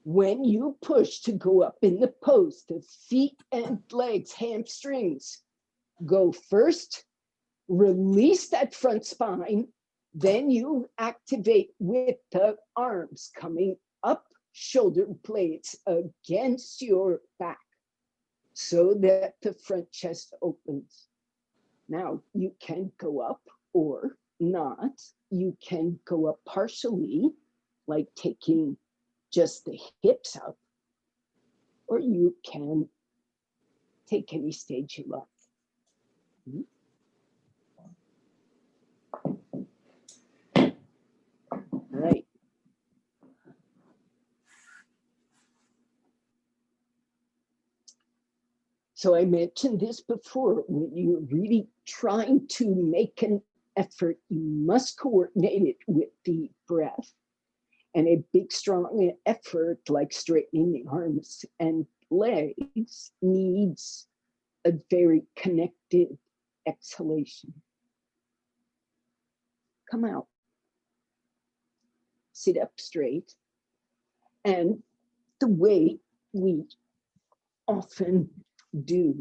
When you push to go up in the pose, the feet and legs, hamstrings, go first, release that front spine, then you activate with the arms coming up, shoulder blades against your back so that the front chest opens. Now you can go up or not. You can go up partially, like taking just the hips up, or you can take any stage you like. Right. So I mentioned this before, when you're really trying to make an effort, you must coordinate it with the breath. And a big, strong effort like straightening the arms and legs needs a very connected exhalation. Come out. Sit up straight. And the way we often do,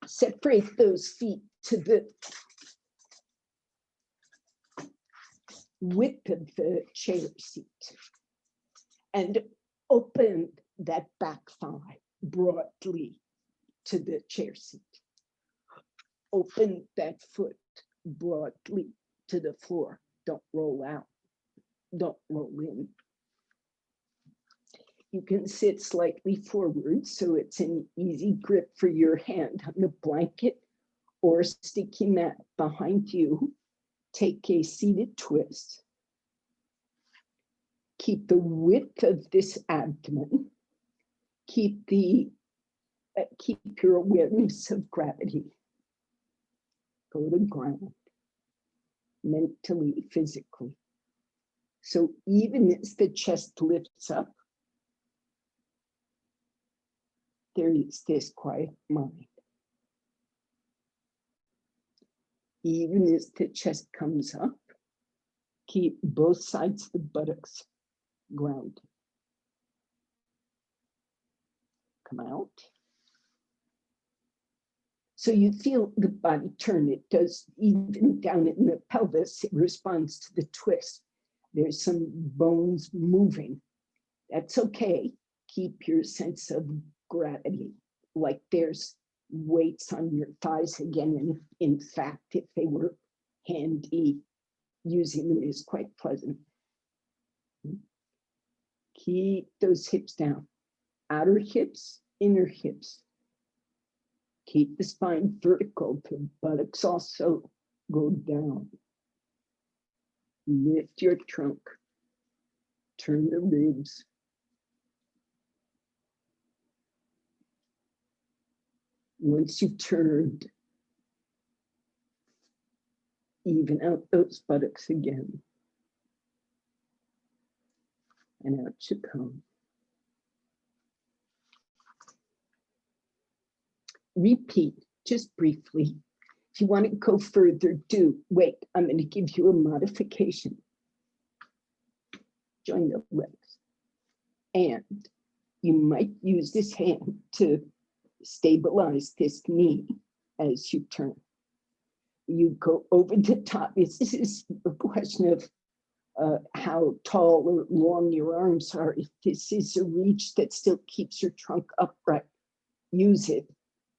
separate those feet to the width of the chair seat and open that back thigh broadly to the chair seat. Open that foot broadly to the floor. Don't roll out. Don't roll in. You can sit slightly forward so it's an easy grip for your hand on the blanket or sticky mat behind you. Take a seated twist. Keep the width of this abdomen. Keep your awareness of gravity. Go to ground, mentally, physically. So even as the chest lifts up, there is this quiet mind. Even as the chest comes up, keep both sides of the buttocks grounded. Come out. So you feel the body turn. It does, even down in the pelvis, it responds to the twist. There's some bones moving. That's okay. Keep your sense of gravity, like there's weights on your thighs again. And in fact, if they were handy, using them is quite pleasant. Keep those hips down. Outer hips, inner hips. Keep the spine vertical. The buttocks also go down. Lift your trunk. Turn the ribs. Once you've turned, even out those buttocks again. And out you come. Repeat, just briefly. If you want to go further, do. Wait, I'm going to give you a modification. Join the legs. And you might use this hand to stabilize this knee as you turn. You go over the top. This is a question of how tall or long your arms are. If this is a reach that still keeps your trunk upright, use it.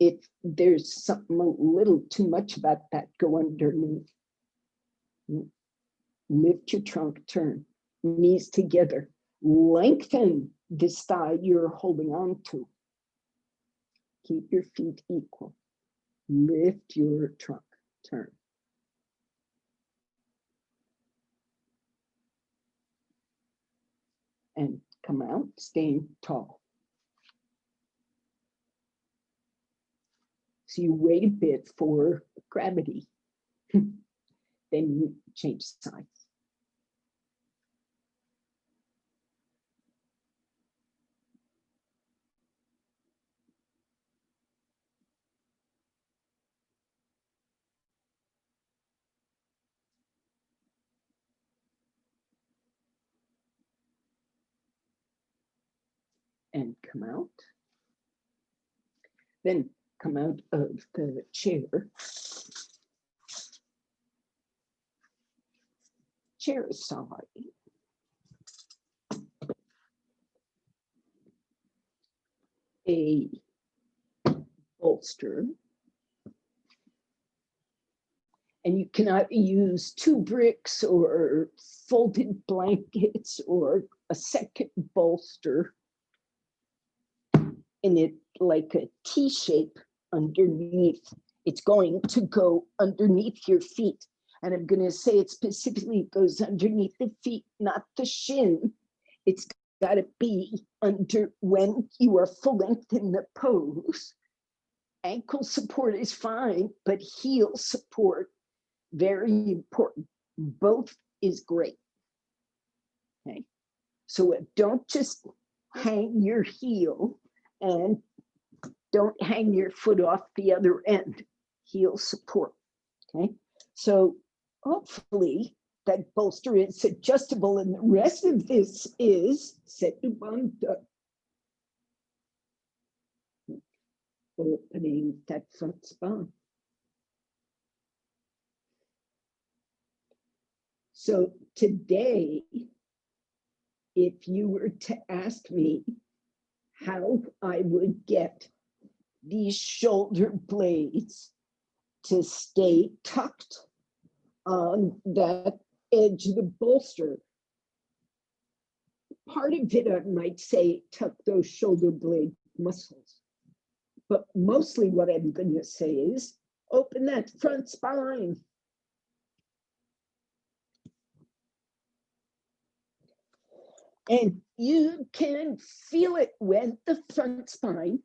If there's something a little too much about that, go underneath. Lift your trunk, turn, knees together. Lengthen this thigh you're holding on to. Keep your feet equal. Lift your trunk, turn. And come out, staying tall. So you wait a bit for gravity, then you change sides. And come out. Then come out of the chair. Chair side. A bolster. And you cannot use 2 bricks or folded blankets or a second bolster in it like a T shape underneath. It's going to go underneath your feet. And I'm going to say it specifically goes underneath the feet, not the shin. It's got to be under when you are full length in the pose. Ankle support is fine, but heel support, very important. Both is great. Okay. So don't just hang your heel and don't hang your foot off the other end. Heel support. Okay. So hopefully that bolster is adjustable, and the rest of this is Setu Bandha. Opening that front spine. So today, if you were to ask me how I would get these shoulder blades to stay tucked on that edge of the bolster, part of it I might say tuck those shoulder blade muscles. But mostly what I'm going to say is open that front spine. And you can feel it when the front spine,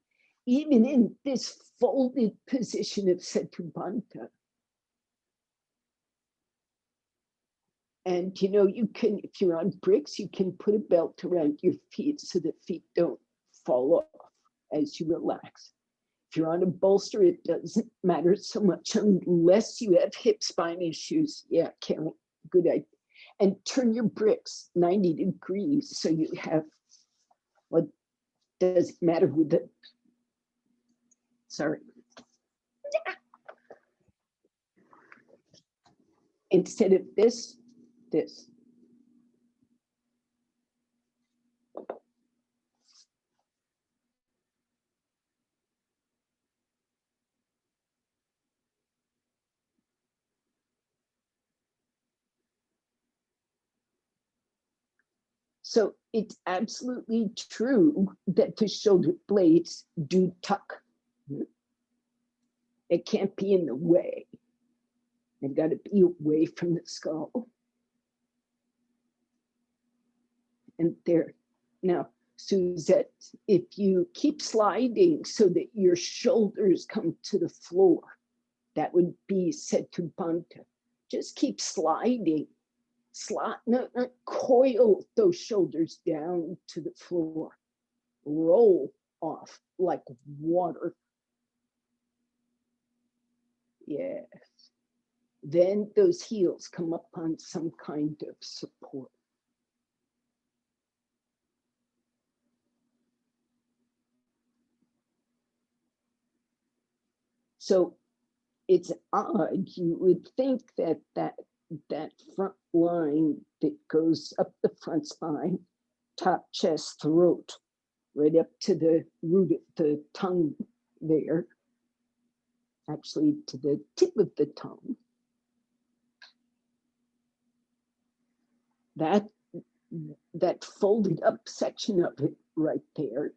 even in this folded position of Setu Bandha. And you know, you can, if you're on bricks, you can put a belt around your feet so the feet don't fall off as you relax. If you're on a bolster, it doesn't matter so much unless you have hip spine issues. Yeah, Karen, good idea. And turn your bricks 90 degrees so you have what doesn't matter with it. Sorry. Instead of this, this. So it's absolutely true that the shoulder blades do tuck. It can't be in the way. They've got to be away from the skull. And there. Now, Suzette, if you keep sliding so that your shoulders come to the floor, that would be Setu Bandha. Just keep sliding. Slide, no, coil those shoulders down to the floor. Roll off like water. Yes. Then those heels come up on some kind of support. So it's odd. You would think that that front line that goes up the front spine, top, chest, throat, right up to the root of the tongue there, actually to the tip of the tongue. That folded up section of it right there,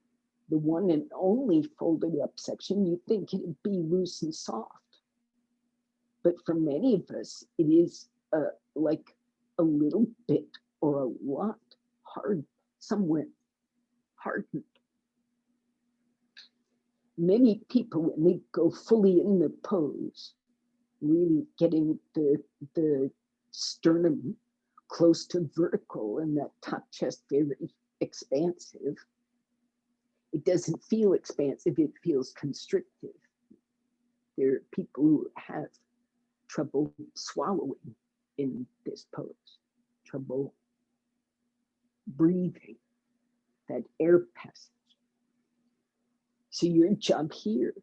the one and only folded up section, you think it'd be loose and soft. But for many of us, it is like a little bit or a lot hard somewhere hardened. Many people, when they go fully in the pose, really getting the sternum close to vertical and that top chest very expansive, it doesn't feel expansive, it feels constrictive. There are people who have trouble swallowing in this pose, trouble breathing, that air passage. So your job here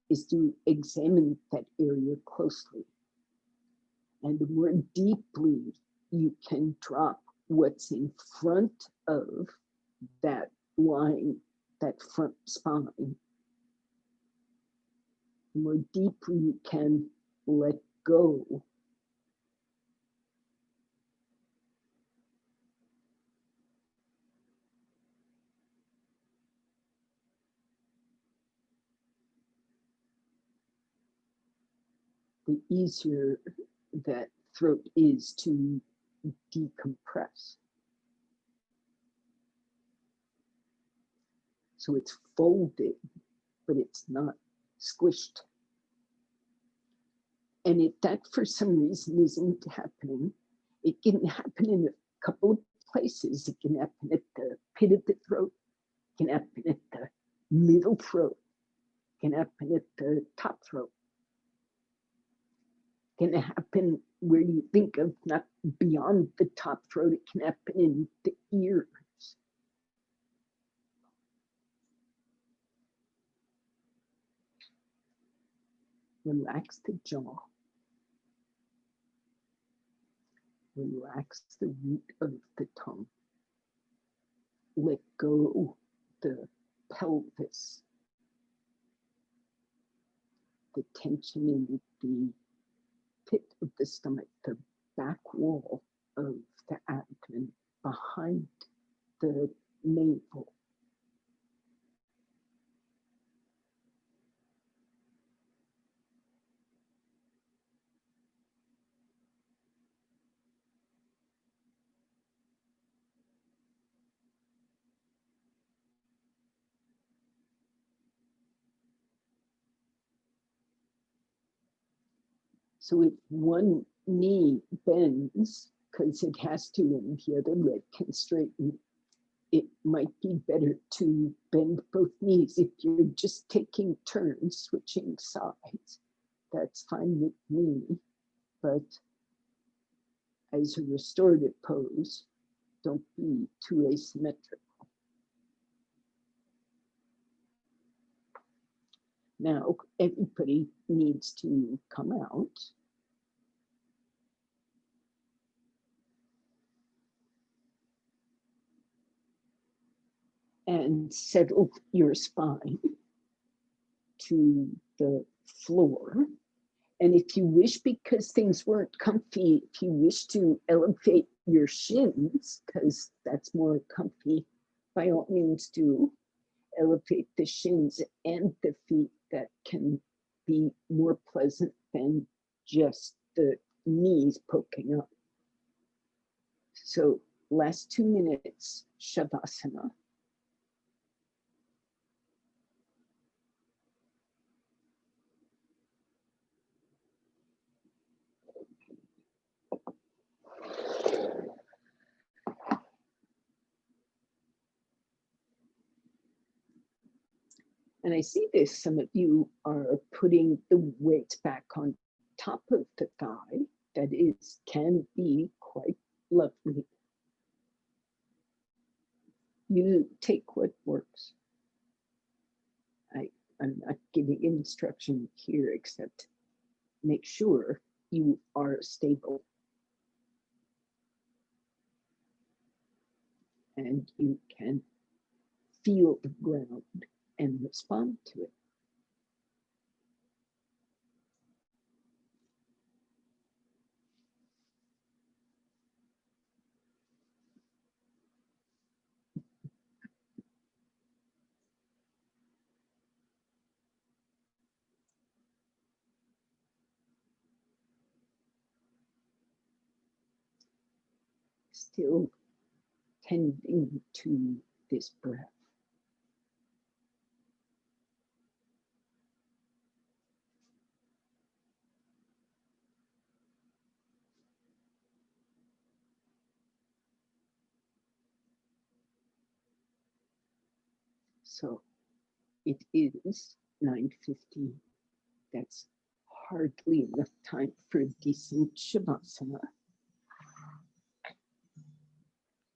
is to examine that area closely. And the more deeply you can drop what's in front of that line, that front spine, the more deeply you can let go. The easier that throat is to decompress. So it's folded, but it's not squished. And if that for some reason isn't happening, it can happen in a couple of places. It can happen at the pit of the throat, it can happen at the middle throat, it can happen at the top throat. It can happen where you think of not beyond the top throat, it can happen in the ears. Relax the jaw. Relax the root of the tongue. Let go the pelvis, the tension in the pit of the stomach, the back wall of the abdomen, behind the navel. So if one knee bends, because it has to, and the other leg can straighten, it might be better to bend both knees. If you're just taking turns, switching sides, that's fine with me. But as a restorative pose, don't be too asymmetrical. Now, everybody needs to come out. And settle your spine to the floor. And if you wish, because things weren't comfy, if you wish to elevate your shins, because that's more comfy, by all means do. Elevate the shins and the feet. That can be more pleasant than just the knees poking up. So last 2 minutes, Shavasana. And I see this, some of you are putting the weights back on top of the thigh. That is, can be quite lovely. You take what works. I'm not giving instruction here, except make sure you are stable. And you can feel the ground and respond to it. Still tending to this breath. So it is 9:15. That's hardly enough time for a decent Shavasana.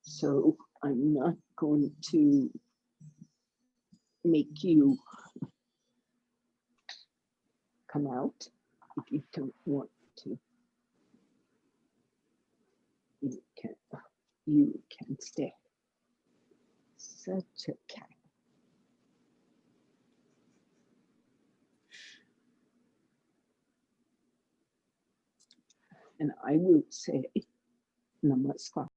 So I'm not going to make you come out if you don't want to. You can stay. Such a cat. And I will say Namaste.